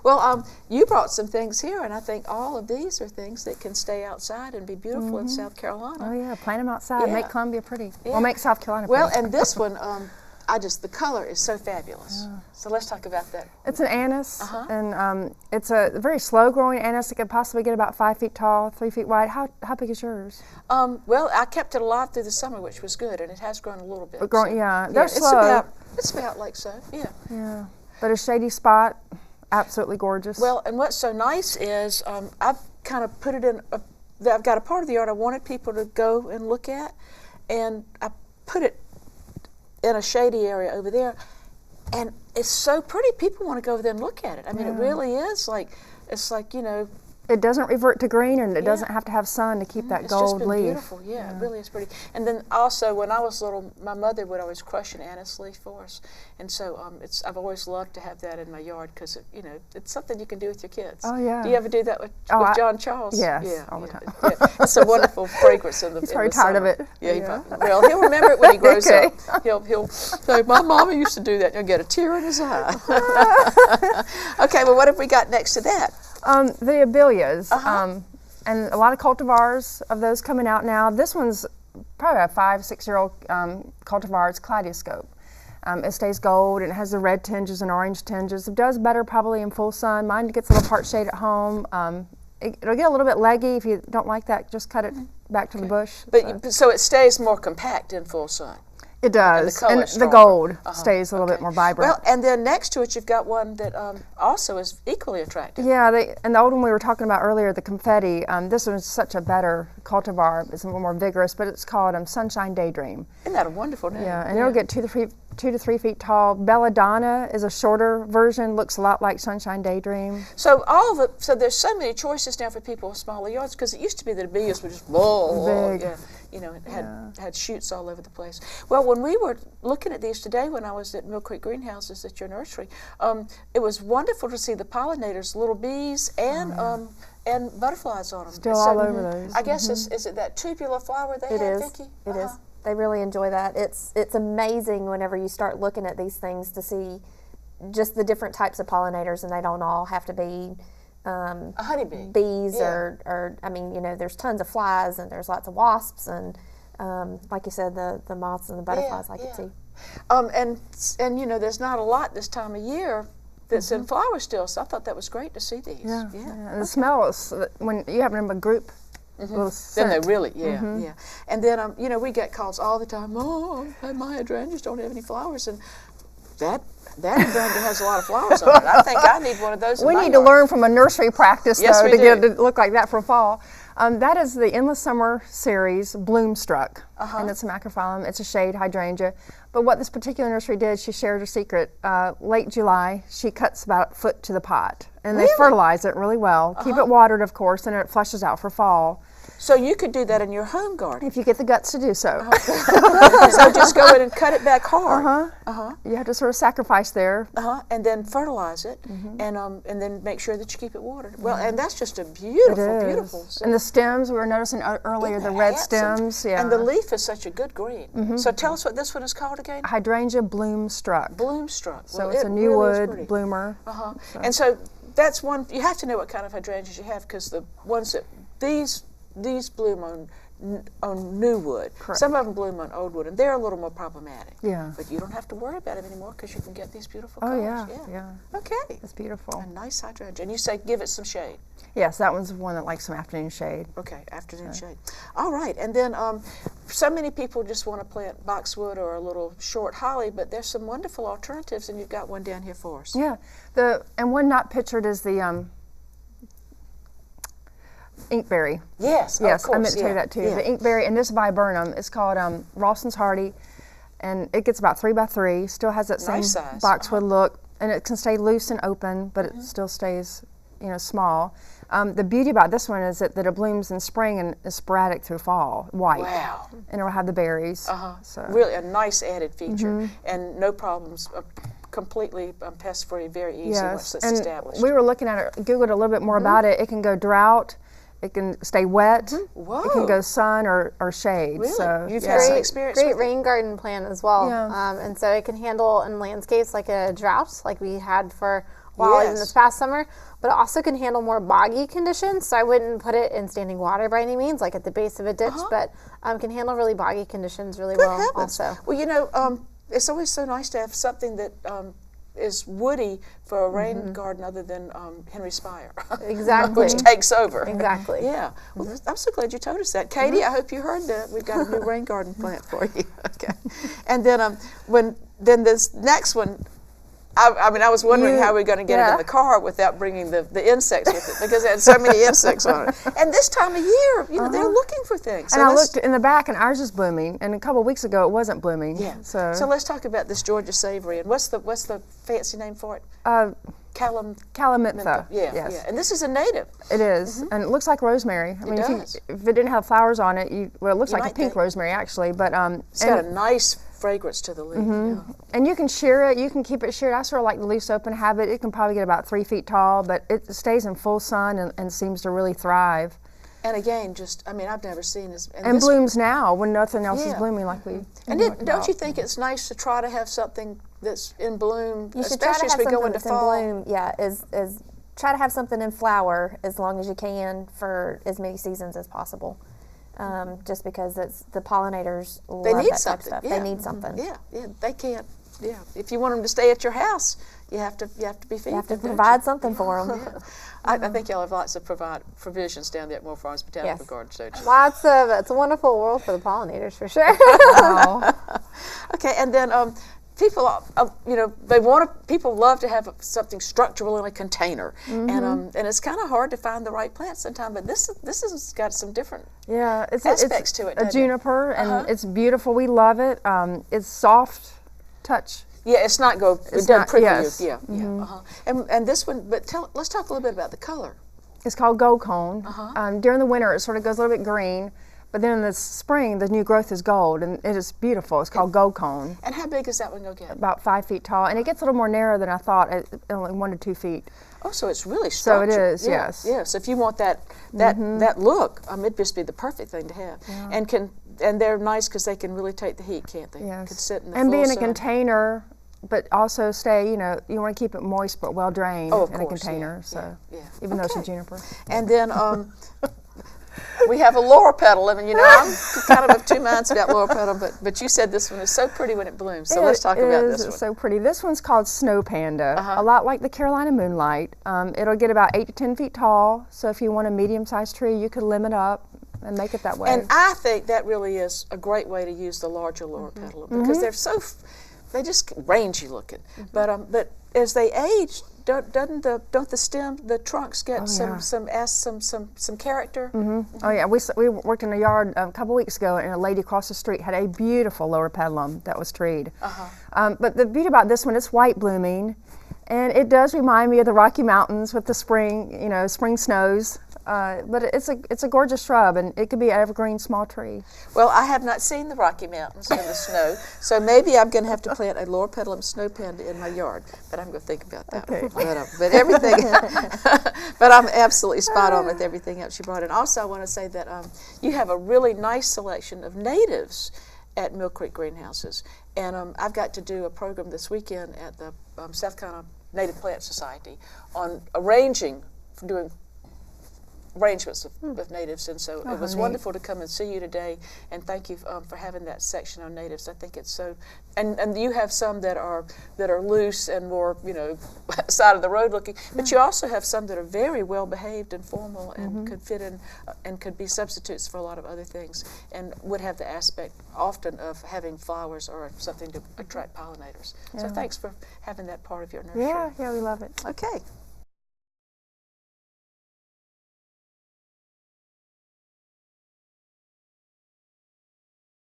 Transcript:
Well, you brought some things here, and I think all of these are things that can stay outside and be beautiful in South Carolina. Oh yeah, plant them outside. Yeah. Make Columbia pretty. Yeah. Well, make South Carolina Well, pretty. and this one, the color is so fabulous. Yeah. So let's talk about that. It's an anise, and it's a very slow-growing anise. It could possibly get about 5 feet tall, 3 feet wide. How big is yours? Well, I kept it alive through the summer, which was good, and it has grown a little bit. They're slow. It's about like so, yeah. Yeah, but a shady spot, absolutely gorgeous. Well, and what's so nice is I've kind of put it in, I've got a part of the yard I wanted people to go and look at, and I put it in a shady area over there, and it's so pretty. People want to go over there and look at it. I mean, it really is like, it's like, you know. It doesn't revert to green, and it doesn't have to have sun to keep that gold It's just been leaf. beautiful, yeah, it really is pretty. And then also, when I was little, my mother would always crush an anise leaf for us, and so I've always loved to have that in my yard because it's something you can do with your kids. Oh yeah. Do you ever do that with John Charles? Yes, all the time. Yeah. It's a wonderful fragrance in the. He's very tired of it. Yeah. Well, he'll remember it when he grows up. He'll say, "My mama used to do that." He'll get a tear in his eye. Okay, well, what have we got next to that? The Abelias, and a lot of cultivars of those coming out now. This one's probably a 5-6-year-old cultivar. It's Kaleidoscope. It stays gold, and it has the red tinges and orange tinges. It does better probably in full sun. Mine gets a little part shade at home. It'll get a little bit leggy. If you don't like that, just cut it back to the bush. But so it stays more compact in full sun. It does, and the gold stays a little bit more vibrant. Well, and then next to it, you've got one that also is equally attractive. Yeah, and the old one we were talking about earlier, the confetti. This one's such a better cultivar. It's a little more vigorous, but it's called Sunshine Daydream. Isn't that a wonderful name? Yeah, and it'll get 2 to 3 feet tall. Belladonna is a shorter version, looks a lot like Sunshine Daydream. So so there's so many choices now for people with smaller yards, because it used to be that abelias were just big. Yeah. It had shoots all over the place. Well, when we were looking at these today, when I was at Millcreek Greenhouses at your nursery, it was wonderful to see the pollinators, little bees, and butterflies on them. Still all over those. I guess is it that tubular flower they have, Vicki? It is. They really enjoy that. It's amazing whenever you start looking at these things to see just the different types of pollinators, and they don't all have to be a honeybee. Bees or I mean, there's tons of flies, and there's lots of wasps, and like you said, the moths and the butterflies I could see. And there's not a lot this time of year that's in flower still, so I thought that was great to see these. Yeah. And the smells, when you have them in a group, then they really, yeah. And then, we get calls all the time, "Oh, my hydrangeas don't have any flowers," and that hydrangea has a lot of flowers on it. I think I need one of those in We my need yard. to learn from a nursery practice, Yes, though, we to do. get it to look like that for fall. That is the Endless Summer series, Bloomstruck, and it's a macrophyllum. It's a shade hydrangea. But what this particular nursery did, she shared her secret. Late July, she cuts about a foot to the pot, and they fertilize it really well. Keep it watered, of course, and it flushes out for fall. So you could do that in your home garden. If you get the guts to do so. So just go in and cut it back hard. You have to sort of sacrifice there. And then fertilize it, and then make sure that you keep it watered. Well, and that's just a beautiful. And the stems, we were noticing earlier, the red stems. Yeah. And the leaf is such a good green. So tell us what this one is called again. Hydrangea Bloomstruck. Bloomstruck. So it's a new wood bloomer. And so that's one, you have to know what kind of hydrangeas you have, because the ones that, these bloom on new wood. Correct. Some of them bloom on old wood, and they're a little more problematic. Yeah. But you don't have to worry about it anymore, because you can get these beautiful Oh, colors. yeah. Okay. It's beautiful. A nice hydrangea. And you say give it some shade. Yes, that one's one that likes some afternoon shade. Okay, afternoon shade. All right, and then so many people just want to plant boxwood or a little short holly, but there's some wonderful alternatives, and you've got one down here for us. Yeah, and one not pictured is the inkberry. Yes, yes, of course, I meant to tell you that too. Yeah. The inkberry, and this viburnum, it's called Robsons Hardy, and it gets about 3 by 3. Still has that same Nice size. boxwood look, and it can stay loose and open, but it still stays, small. The beauty about this one is that it blooms in spring and is sporadic through fall, white. Wow. And it will have the berries. So. Really a nice added feature, and no problems. Completely pest-free, very easy once it's established. We were looking at it, Googled a little bit more about it. It can go drought. It can stay wet. Whoa. It can go sun or shade. Really? So You've yeah. had some experience Great with it? rain garden plant as well. Yeah. And so it can handle in landscapes like a drought, like we had for a while even Yes. this past summer, but it also can handle more boggy conditions. So I wouldn't put it in standing water by any means, like at the base of a ditch, but can handle really boggy conditions really Good well heavens. also. Well, you know, it's always so nice to have something that is woody for a rain garden other than Henry Spire. Exactly. Which takes over. Exactly. Yeah. Well, I'm so glad you told us that. Katie, I hope you heard that. We've got a new rain garden plant for you. Okay. And then then this next one, I mean, I was wondering how we were going to get it in the car without bringing the insects with it because it had so many insects on it. And this time of year, you know, they're looking for things. So And I looked in the back, and ours is blooming. And a couple of weeks ago, it wasn't blooming. Yeah. So let's talk about this Georgia Savory. And what's the fancy name for it? Calamintha. Yeah. Yes. Yeah. And this is a native. It is, and it looks like rosemary. I mean, does. if it didn't have flowers on it, it looks like a might pink think. rosemary actually. But It's got a nice fragrance to the leaf. Yeah. and you can shear it. You can keep it sheared. I sort of like the loose open habit. It can probably get about 3 feet tall, but it stays in full sun and seems to really thrive. And again, I mean, I've never seen this. And this, blooms now when nothing else is Yeah. blooming like we. And don't you think it's nice to try to have something that's in bloom, You should try to especially have as we go something into that's fall? in bloom. Yeah, is try to have something in flower as long as you can for as many seasons as possible. Just because the pollinators love They need that type of something. stuff. Yeah. They need something. Yeah, they can't. Yeah, if you want them to stay at your house, you have to be feeding You have to them, don't provide you? something for them. I think y'all have lots of provisions down there at Moore Farms Botanical Yes. Gardens, don't you? Lots of, it's a wonderful world for the pollinators for sure. Okay, and then people, people love to have something structural in a container, and it's kind of hard to find the right plant sometimes. But this has got some different Yeah, aspects to it, a doesn't it? juniper, and it's beautiful. We love it. It's soft touch. Yeah, it's not it It's doesn't not- prickle yes. you. Yeah. And this one, but let's talk a little bit about the color. It's called gold cone. During the winter, it sort of goes a little bit green, but then in the spring, the new growth is gold, and it is beautiful. It's called gold cone. And how big is that one going to get? About 5 feet tall, and it gets a little more narrow than I thought, at only 1 to 2 feet. Oh, so it's really So it structured. is, Yeah, yes. Yeah. So if you want that look, it'd just be the perfect thing to have. And they're nice because they can really take the heat, can't they? Yes. Could sit in the And be full in a sun. container, but also stay, you want to keep it moist but well drained Oh, of in a course, container. yeah, So yeah. even though it's a Okay. juniper. And then we have a laurel petal. I mean, I'm kind of of two minds about laurel petal, but you said this one is so pretty when it blooms. So let's talk about this one. It's so pretty. This one's called Snow Panda, a lot like the Carolina Moonlight. It'll get about 8 to 10 feet tall. So if you want a medium-sized tree, you could limit up and make it that way. And I think that really is a great way to use the larger laurel petal because they're they just rangy looking. But as they age, don't the trunks get some character? Oh yeah, we worked in a yard a couple weeks ago, and a lady across the street had a beautiful lower pedalum that was treed. But the beauty about this one, it's white blooming, and it does remind me of the Rocky Mountains with the spring snows. But it's a gorgeous shrub, and it could be an evergreen small tree. Well, I have not seen the Rocky Mountains in the snow, so maybe I'm going to have to plant a lower petalum snow panda in my yard. But I'm going to think about that. Okay. But everything, but I'm absolutely spot on with everything else you brought in. Also, I want to say that you have a really nice selection of natives at Millcreek Greenhouses, and I've got to do a program this weekend at the South Carolina Native Plant Society on doing arrangements with natives, and so it was wonderful to come and see you today, and thank you for having that section on natives. I think it's so, and you have some that are loose and more side of the road looking, but you also have some that are very well behaved and formal and could fit in and could be substitutes for a lot of other things, and would have the aspect often of having flowers or something to attract pollinators. So thanks for having that part of your nursery. Yeah, we love it. Okay.